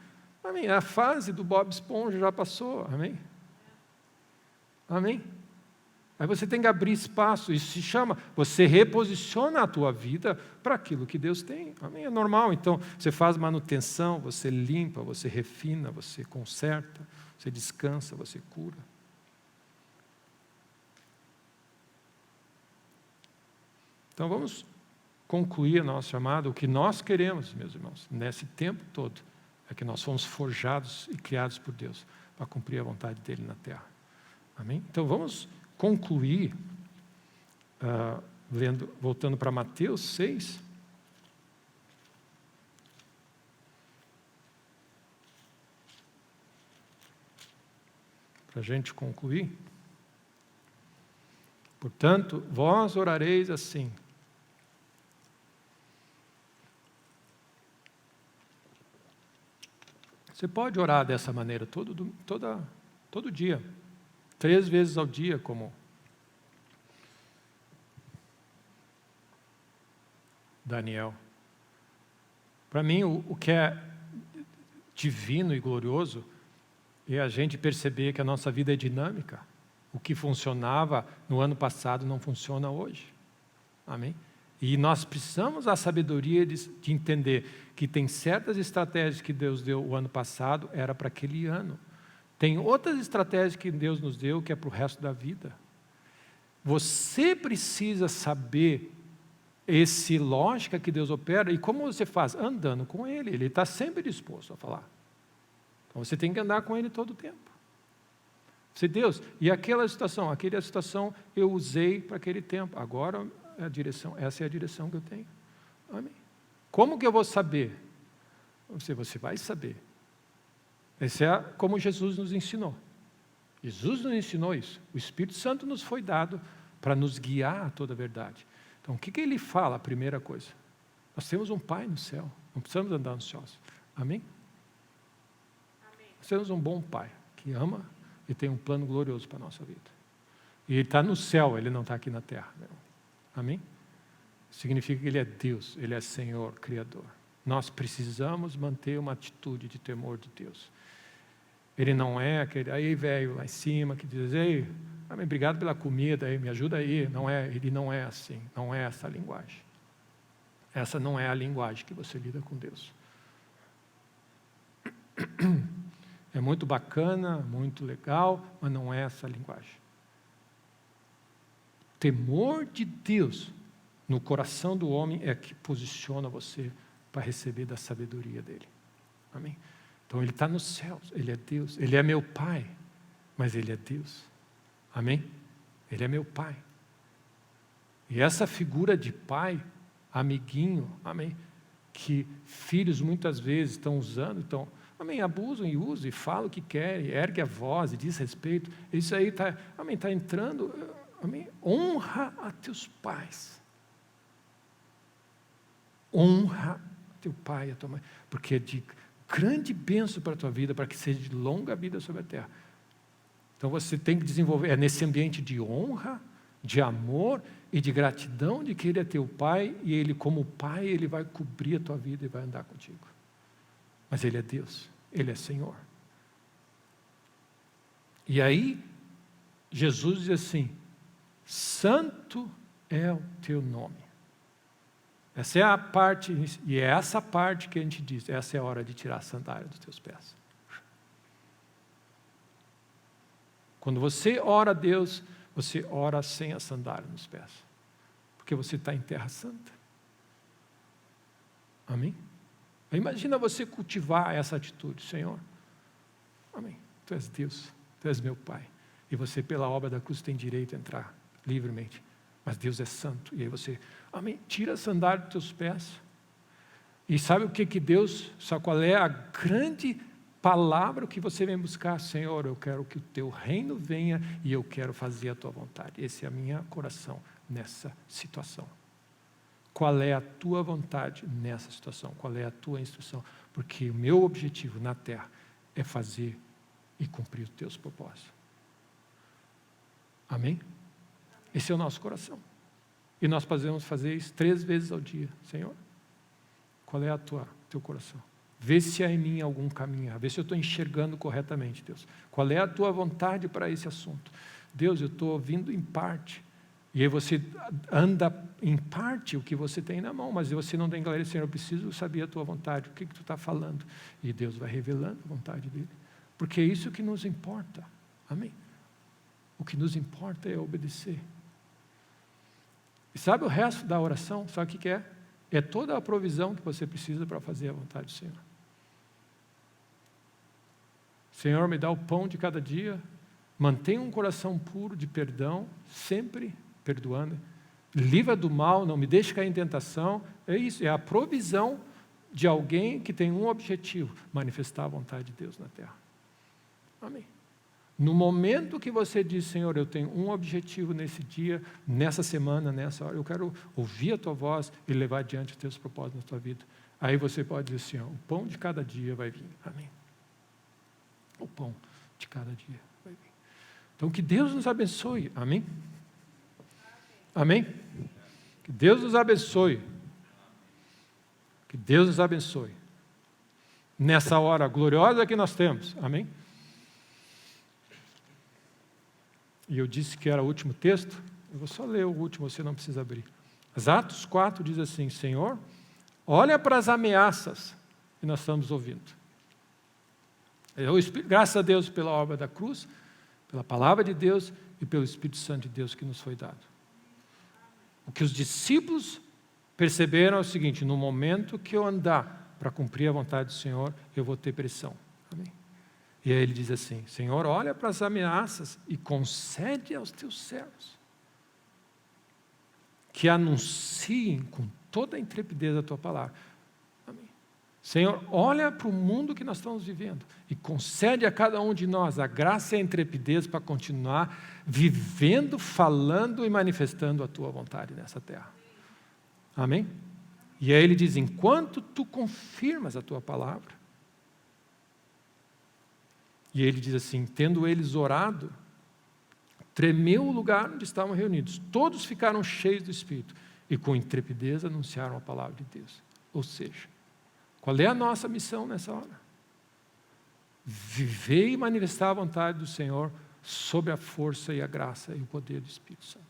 Amém? A fase do Bob Esponja já passou. Amém? Amém? Aí você tem que abrir espaço, isso se chama, você reposiciona a tua vida para aquilo que Deus tem, amém? É normal, então você faz manutenção, você limpa, você refina, você conserta, você descansa, você cura. Então vamos concluir a nossa chamada, o que nós queremos, meus irmãos, nesse tempo todo, é que nós fomos forjados e criados por Deus para cumprir a vontade dEle na terra. Amém? Então vamos concluir, voltando para Mateus 6. Para a gente concluir. Portanto, vós orareis assim. Você pode orar dessa maneira todo dia. 3 vezes ao dia, como Daniel. Para mim, o que é divino e glorioso é a gente perceber que a nossa vida é dinâmica. O que funcionava no ano passado não funciona hoje. Amém? E nós precisamos da sabedoria de entender que tem certas estratégias que Deus deu o ano passado, era para aquele ano. Tem outras estratégias que Deus nos deu que é para o resto da vida. Você precisa saber essa lógica que Deus opera e como você faz? Andando com Ele. Ele está sempre disposto a falar. Então você tem que andar com Ele todo o tempo. Você, Deus, e aquela situação eu usei para aquele tempo. Agora essa é a direção que eu tenho. Amém. Como que eu vou saber? Você vai saber. Esse é como Jesus nos ensinou. Jesus nos ensinou isso. O Espírito Santo nos foi dado para nos guiar a toda a verdade. Então, o que ele fala? A primeira coisa. Nós temos um Pai no céu. Não precisamos andar ansiosos. Amém? Amém? Nós temos um bom Pai, que ama e tem um plano glorioso para a nossa vida. E Ele está no céu, Ele não está aqui na terra. Amém? Significa que Ele é Deus, Ele é Senhor, Criador. Nós precisamos manter uma atitude de temor de Deus. Ele não é aquele aí velho lá em cima que diz, ei, amém, obrigado pela comida, aí, me ajuda aí. Não é, ele não é assim, não é essa a linguagem. Essa não é a linguagem que você lida com Deus. É muito bacana, muito legal, mas não é essa a linguagem. O temor de Deus no coração do homem é que posiciona você para receber da sabedoria dele. Amém? Então Ele está nos céus, Ele é Deus, Ele é meu Pai, mas Ele é Deus. Amém? Ele é meu Pai. E essa figura de pai, amiguinho, amém, que filhos muitas vezes estão usando, então, amém, abusam e usam, e falam o que querem, ergue a voz e diz respeito, isso aí está, amém, está entrando, amém, honra a teus pais. Honra teu pai e a tua mãe, porque é de grande bênção para a tua vida, para que seja de longa vida sobre a terra. Então você tem que desenvolver, é nesse ambiente de honra, de amor e de gratidão de que Ele é teu pai, e Ele como pai, Ele vai cobrir a tua vida e vai andar contigo. Mas Ele é Deus, Ele é Senhor. E aí, Jesus diz assim, santo é o teu nome. Essa é a parte, e é essa parte que a gente diz, essa é a hora de tirar a sandália dos teus pés. Quando você ora a Deus, você ora sem a sandália nos pés. Porque você está em terra santa. Amém? Imagina você cultivar essa atitude, Senhor. Amém. Tu és Deus, Tu és meu Pai. E você, pela obra da cruz, tem direito a entrar livremente. Mas Deus é santo. E aí você, amém, tira a sandália dos teus pés. E sabe o que Deus, sabe qual é a grande palavra que você vem buscar? Senhor, eu quero que o teu reino venha e eu quero fazer a tua vontade. Esse é o meu coração nessa situação. Qual é a tua vontade nessa situação? Qual é a tua instrução? Porque o meu objetivo na terra é fazer e cumprir os teus propósitos. Amém? Esse é o nosso coração. E nós podemos fazer isso 3 vezes ao dia. Senhor, qual é teu coração? Vê se há em mim algum caminho, vê se eu estou enxergando corretamente, Deus. Qual é a tua vontade para esse assunto? Deus, eu estou ouvindo em parte. E aí você anda em parte o que você tem na mão, mas você não tem clareza, Senhor, eu preciso saber a tua vontade, o que tu está falando? E Deus vai revelando a vontade dele. Porque é isso que nos importa. Amém? O que nos importa é obedecer. E sabe o resto da oração? Sabe o que é? É toda a provisão que você precisa para fazer a vontade do Senhor. Senhor, me dá o pão de cada dia, mantenha um coração puro de perdão, sempre perdoando, livra do mal, não me deixe cair em tentação. É isso, é a provisão de alguém que tem um objetivo, manifestar a vontade de Deus na terra. Amém. No momento que você diz, Senhor, eu tenho um objetivo nesse dia, nessa semana, nessa hora, eu quero ouvir a tua voz e levar adiante os teus propósitos na tua vida. Aí você pode dizer assim, ó, o pão de cada dia vai vir. Amém. O pão de cada dia vai vir. Então que Deus nos abençoe. Amém? Amém? Que Deus nos abençoe. Que Deus nos abençoe. Nessa hora gloriosa que nós temos. Amém? E eu disse que era o último texto, eu vou só ler o último, você não precisa abrir. Mas Atos 4 diz assim, Senhor, olha para as ameaças que nós estamos ouvindo. Graças a Deus pela obra da cruz, pela palavra de Deus e pelo Espírito Santo de Deus que nos foi dado. O que os discípulos perceberam é o seguinte, no momento que eu andar para cumprir a vontade do Senhor, eu vou ter pressão. Amém? E aí ele diz assim, Senhor, olha para as ameaças e concede aos teus servos que anunciem com toda a intrepidez a tua palavra. Amém. Senhor, olha para o mundo que nós estamos vivendo e concede a cada um de nós a graça e a intrepidez para continuar vivendo, falando e manifestando a tua vontade nessa terra. Amém? E aí ele diz, enquanto tu confirmas a tua palavra, E ele diz assim: tendo eles orado, tremeu o lugar onde estavam reunidos. Todos ficaram cheios do Espírito e com intrepidez anunciaram a palavra de Deus. Ou seja, qual é a nossa missão nessa hora? Viver e manifestar a vontade do Senhor sob a força e a graça e o poder do Espírito Santo.